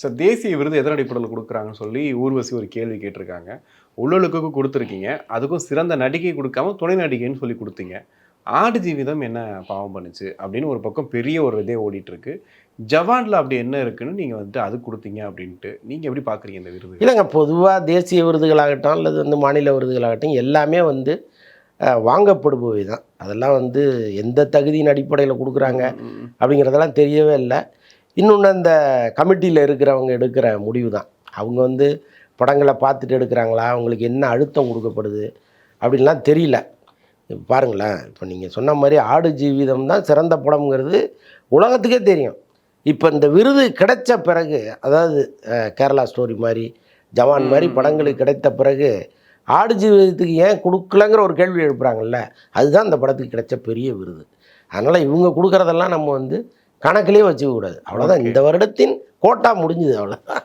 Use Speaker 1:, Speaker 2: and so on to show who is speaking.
Speaker 1: Sir தேசிய விருது எதன் அடிப்படையில் கொடுக்குறாங்கன்னு சொல்லி ஊர்வசி ஒரு கேள்வி கேட்டிருக்காங்க. உள்ளொழுக்குக்கு கொடுத்துருக்கீங்க. அதுக்கும் சிறந்த நடிகை கொடுக்காம துணை நடிகைன்னு சொல்லி கொடுத்தீங்க. ஆடு ஜீவிதம் என்ன பாவம் பண்ணுச்சு அப்படின்னு ஒரு பக்கம் பெரிய ஒரு இதே ஓடிட்டு இருக்கு. ஜவான்ல அப்படி என்ன இருக்குன்னு நீங்க வந்துட்டு அது கொடுத்தீங்க அப்படின்ட்டு. நீங்க எப்படி பார்க்குறீங்க இந்த விருது?
Speaker 2: இல்லைங்க, பொதுவாக தேசிய விருதுகளாகட்டும் அல்லது மாநில விருதுகளாகட்டும் எல்லாமே வாங்கப்படுபவை தான். அதெல்லாம் எந்த தகுதியின் அடிப்படையில் கொடுக்குறாங்க அப்படிங்கிறதெல்லாம் தெரியவே இல்லை. இன்னொன்று அந்த கமிட்டியில் இருக்கிறவங்க எடுக்கிற முடிவு தான். அவங்க படங்களை பார்த்துட்டு எடுக்கிறாங்களா, அவங்களுக்கு என்ன அழுத்தம் கொடுக்கப்படுது அப்படின்லாம் தெரியல. இப்போ பாருங்களேன், இப்போ நீங்கள் சொன்ன மாதிரி ஆடு ஜீவிதம் தான் சிறந்த படம்ங்கிறது உலகத்துக்கே தெரியும். இப்போ இந்த விருது கிடைச்ச பிறகு, அதாவது கேரளா ஸ்டோரி மாதிரி, ஜவான் மாதிரி படங்களுக்கு கிடைத்த பிறகு ஆடு ஜீவிதத்துக்கு ஏன் கொடுக்கலங்கிற ஒரு கேள்வி எழுப்புறாங்கல்ல, அதுதான் இந்த படத்துக்கு கிடைச்ச பெரிய விருது. அதனால் இவங்க கொடுக்குறதெல்லாம் நம்ம கணக்கிலே வச்சுக்க கூடாது. அவ்வளோதான். இந்த வருடத்தின் கோட்டா முடிஞ்சுது, அவ்வளோதான்.